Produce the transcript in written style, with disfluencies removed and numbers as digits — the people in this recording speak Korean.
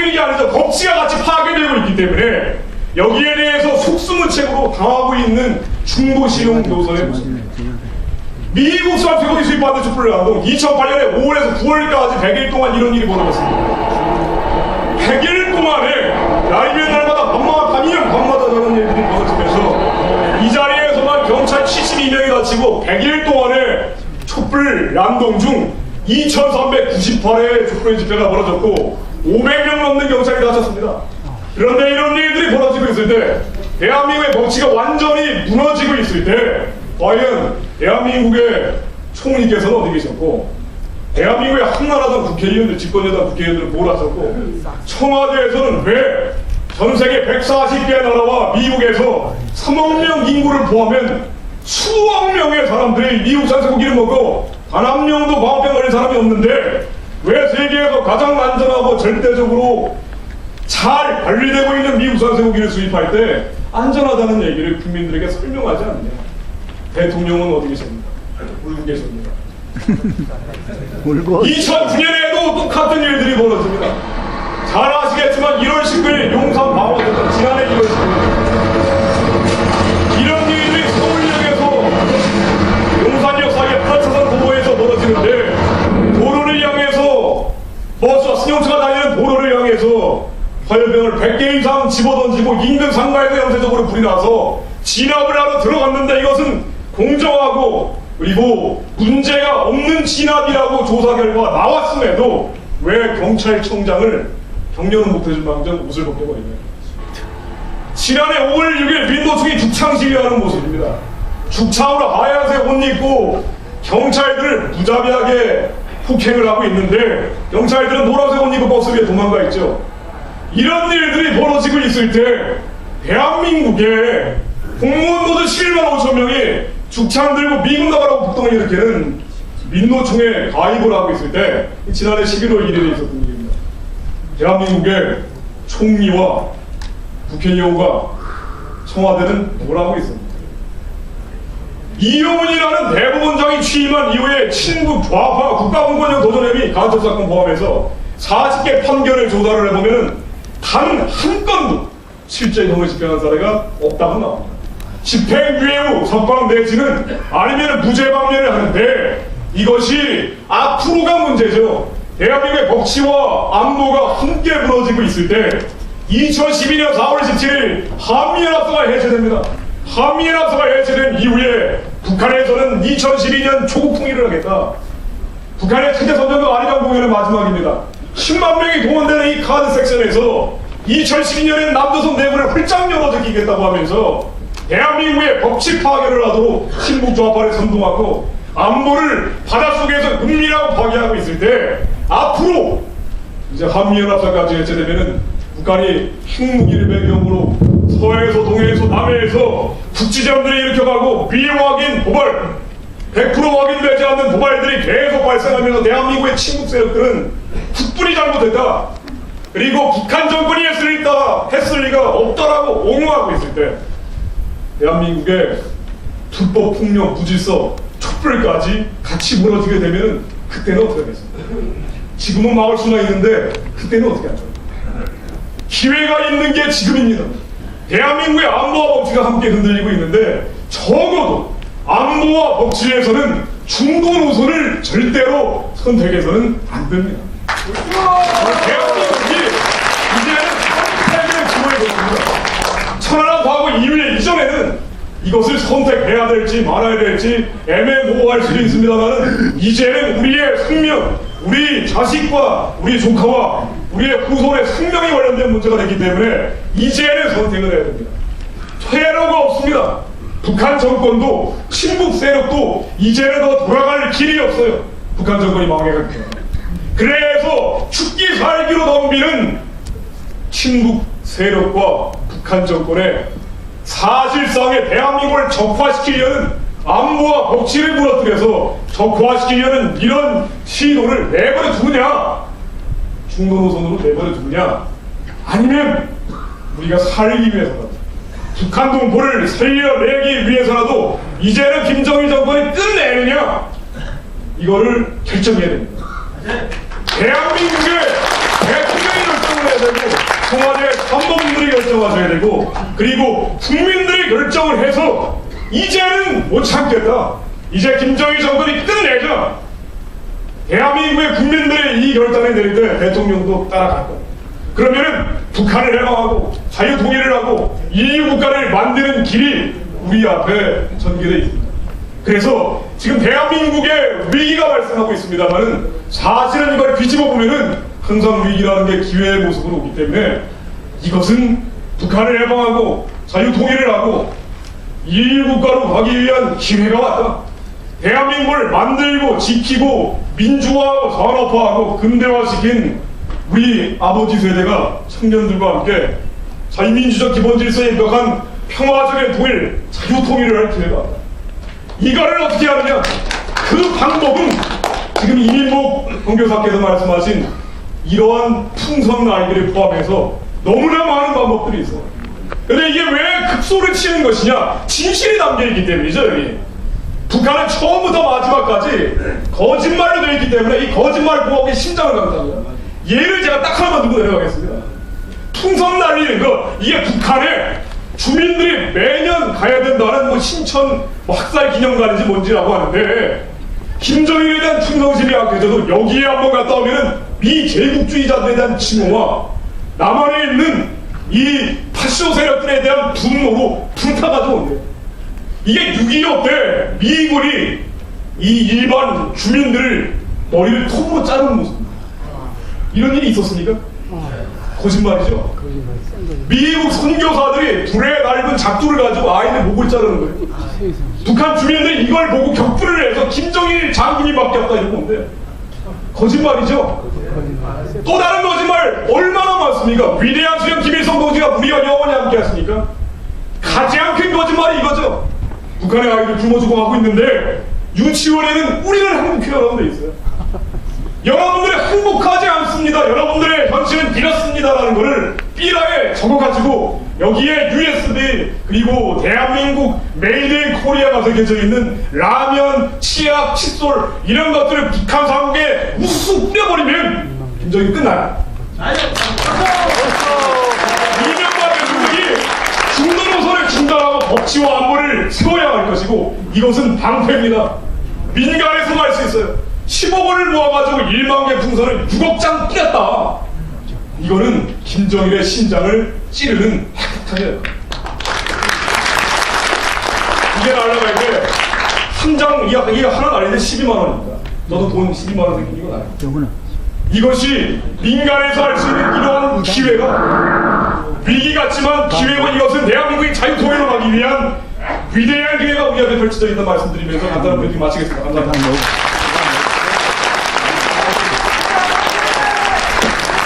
되는 게 아니죠. 법치가 같이 파괴되고 있기 때문에 여기에 대해서 속수무책으로 당하고 있는 중도신용 노선의 모습입니다. 미국 수입 수입받는 촛불 운동 2008년에 5월에서 9월까지 100일 동안 이런 일이 벌어졌습니다. 100일 동안에 날이면 날마다 밤마다 저런 일들이 벌어지면서 이 자리에서만 경찰 72명이 다치고 100일 동안에 촛불 난동 중 2398회의 촛불 집회가 벌어졌고 500명 넘는 경찰이 다쳤습니다. 그런데 이런 일들이 벌어지고 있을 때 대한민국의 법치가 완전히 무너지고 있을 때 과연 대한민국의 총리께서는 어디 계셨고 대한민국의 한나라당 국회의원들, 집권여당 국회의원들은 뭘 하셨고 청와대에서는 왜 전세계 140개 나라와 미국에서 3억 명 인구를 포함한 수억 명의 사람들이 미국 산소고기를 먹고 단 한 명도 광우병 걸린 사람이 없는데 왜 세계에서 가장 안전하고 절대적으로 잘 관리되고 있는 미국산 쇠고기를 수입할 때 안전하다는 얘기를 국민들에게 설명하지 않느냐. 대통령은 어디 계십니까? 울고 계십니다. 2009년에도 똑같은 일들이 벌어집니다. 잘 아시겠지만 1월 19일 용산 방어됐던 지난해 1월 19일 이런 일들이 서울역에서 용산역 사이의 8차선 도로에서 벌어지는데 도로를 향해서 버스와 승용차가 다니는 도로를 향해서 화염병을 100개 이상 집어던지고 인근 상가에서 연쇄적으로 불이 나서 진압을 하러 들어갔는데 이것은 공정하고 그리고 문제가 없는 진압이라고 조사 결과가 나왔음에도 왜 경찰청장을 격려는 못해준 망정 옷을 벗겨 버리냐. 지난해 5월 6일 민노총이 죽창 시위하는 모습입니다. 죽창으로 하얀색 옷 입고 경찰들을 무자비하게 폭행을 하고 있는데 경찰들은 노란색 옷 입고 버스 위에 도망가 있죠. 이런 일들이 벌어지고 있을 때 대한민국에 공무원 모두 11만 5천 명이 죽창 들고 미군 나가라고 폭동을 일으키는 민노총에 가입을 하고 있을 때 지난해 11월 1일에 있었던 일입니다. 대한민국의 총리와 국회의원과 청와대는 뭘 하고 있습니까? 이용훈이라는 대법원장이 취임한 이후에 친북 좌파 국가공권력 도전혐의 간첩사건 포함해서 40개 판결을 조사를 해보면 단 한 건도 실제 형을 집행한 사례가 없다고 나옵니다. 집행유예 후 석방 내지는 아니면 무죄 방면을 하는데 이것이 앞으로가 문제죠. 대한민국의 법치와 안보가 함께 무너지고 있을 때 2012년 4월 17일 한미연합사가 해체됩니다. 한미연합사가 해체된 이후에 북한에서는 2012년 조국 통일을 하겠다. 북한의 최대 선전도 아리랑 공연의 마지막입니다. 10만 명이 동원되는 이 카드 섹션에서 2012년엔 남조선 내부를 활짝 열어제끼겠다고 하면서 대한민국의 법치 파괴를 하도록 신북 좌파를 선동하고 안보를 바닷속에서 은밀하고 파괴하고 있을 때 앞으로 이제 한미연합사까지 해체되면은 북한이 핵무기를 배경으로 서해에서 동해에서 남해에서 국지전들이 일으켜가고 미확인 도발 100% 확인되지 않는 도발들이 계속 발생하면서 대한민국의 친국 세력들은 국군이 잘못했다. 그리고 북한 정권이 했을 리가 없다라고 옹호하고 있을 때 대한민국의 불법 폭력, 무질서, 촛불까지 같이 무너지게 되면 그때는 어떻게 하겠습니까? 지금은 막을 수는 있는데 그때는 어떻게 하죠? 기회가 있는 게 지금입니다. 대한민국의 안보와 법치가 함께 흔들리고 있는데 적어도 안보와 법치에서는 중도 노선을 절대로 선택해서는 안 됩니다. 대한민국이 이제는 선택의 기로에 있습니다. 천안함 과거 이후에 이전에는 이것을 선택해야 될지 말아야 될지 애매모호할 수도 있습니다만 이제는 우리의 생명, 우리 자식과 우리 조카와 우리의 후손의 생명이 관련된 문제가 됐기 때문에 이제는 선택을 해야 됩니다. 퇴로가 없습니다. 북한 정권도 친북 세력도 이제는 더 돌아갈 길이 없어요. 북한 정권이 망해가기 때문에. 그래서 죽기 살기로 덤비는 친북 세력과 북한 정권의 사실상의 대한민국을 적화시키려는 안보와 법치를 무너뜨려서 적화시키려는 이런 시도를 내버려 두느냐, 중도 노선으로 내버려 두느냐, 아니면 우리가 살기 위해서라도 북한 동포를 살려내기 위해서라도 이제는 김정일 정권이 끝내느냐, 이거를 결정해야 됩니다. 대한민국의 대통령이 결정을 해야 되고 청와대 참모분들이 결정하셔야 되고, 그리고 국민들이 결정을 해서 이제는 못 참겠다. 이제 김정일 정권이 끝내자. 대한민국의 국민들의 이 결단을 내릴 때 대통령도 따라갈 거야. 그러면은 북한을 해방하고 자유통일을 하고 인류국가를 만드는 길이 우리 앞에 전개되어 있습니다. 그래서 지금 대한민국의 위기가 발생하고 있습니다만은 사실은 이걸 뒤집어 보면은 항상 위기라는 게 기회의 모습으로 오기 때문에 이것은 북한을 해방하고 자유통일을 하고 인류국가로 가기 위한 기회가 왔다. 대한민국을 만들고 지키고 민주화하고 산업화하고 근대화시킨 우리 아버지 세대가 청년들과 함께 자유민주적 기본질서에 입각한 평화적인 통일, 자유통일을 할 기회가 왔다. 이거를 어떻게 하느냐? 그 방법은 지금 이민복 선교사께서 말씀하신 이러한 풍선 아이들을 포함해서 너무나 많은 방법들이 있어. 근데 이게 왜 극소를 치는 것이냐? 진실이 담겨있기 때문이죠, 여기. 북한은 처음부터 마지막까지 거짓말로 되어 있기 때문에 이 거짓말 공학의 심장을 강타합니다. 예를 제가 딱 하나만 두고 내려가겠습니다. 풍선 날리는 거, 이게 북한에 주민들이 매년 가야 된다는 뭐 신천 학살 기념관인지 뭔지라고 하는데, 김정일에 대한 충성심이 약해져도 여기에 한번 갔다 오면은 미제국주의자들에 대한 징후와 남한에 있는 이 파쇼 세력들에 대한 분노로 불타가지고 온대요. 이게 6.25 때 미군이 이 일반 주민들을 머리를 톱으로 자르는 모습. 이런 일이 있었습니까? 거짓말이죠. 미국 선교사들이 불에 낡은 작두를 가지고 아이들 목을 자르는 거예요. 북한 주민들이 이걸 보고 격분을 해서 김정일 장군이 밖에 없다 이러고 온대요. 거짓말이죠. 또 다른 거짓말 얼마나 많습니까? 위대한 수령 김일성 동지가 우리와 영원히 함께 했습니까? 가장 큰 거짓말이 이거죠. 북한의 아이들 굶어주고 하고 있는데 유치원에는 우리는 행복해요라고 돼 있어요. 여러분들이 행복하지 않습니다. 여러분들의 현실은 이렇습니다라는 거를 삐라에 적어가지고 여기에 USB 그리고 대한민국 메이드 인 코리아가 새겨져 있는 라면, 치약, 칫솔 이런 것들을 북한 상국에 우수 뿌려버리면 김정일 끝나요. 이명박 대통령이 중도 노선을 중단하고 법치와 안보를 세워야 할 것이고 이것은 방패입니다. 민간에서 할 수 있어요. 10억 원을 모아가지고 1만 개 풍선을 6억 장 뿌렸다. 이거는 김정일의 심장을 찌르는 핵폭탄이에요. 이게 날라갈 때 한 장, 이게 하나 날리는데 12만 원입니다. 너도 돈 12만 원 생긴 이건 아니에요. 이것이 민간에서 할 수 있는 이러한 기회가 위기 같지만 기회고 이것은 대한민국의 자유통일로 가기 위한 위대한 기회가 우리 앞에 펼쳐져 있다는 말씀드리면서 간단한 브리핑 마치겠습니다. 감사합니다.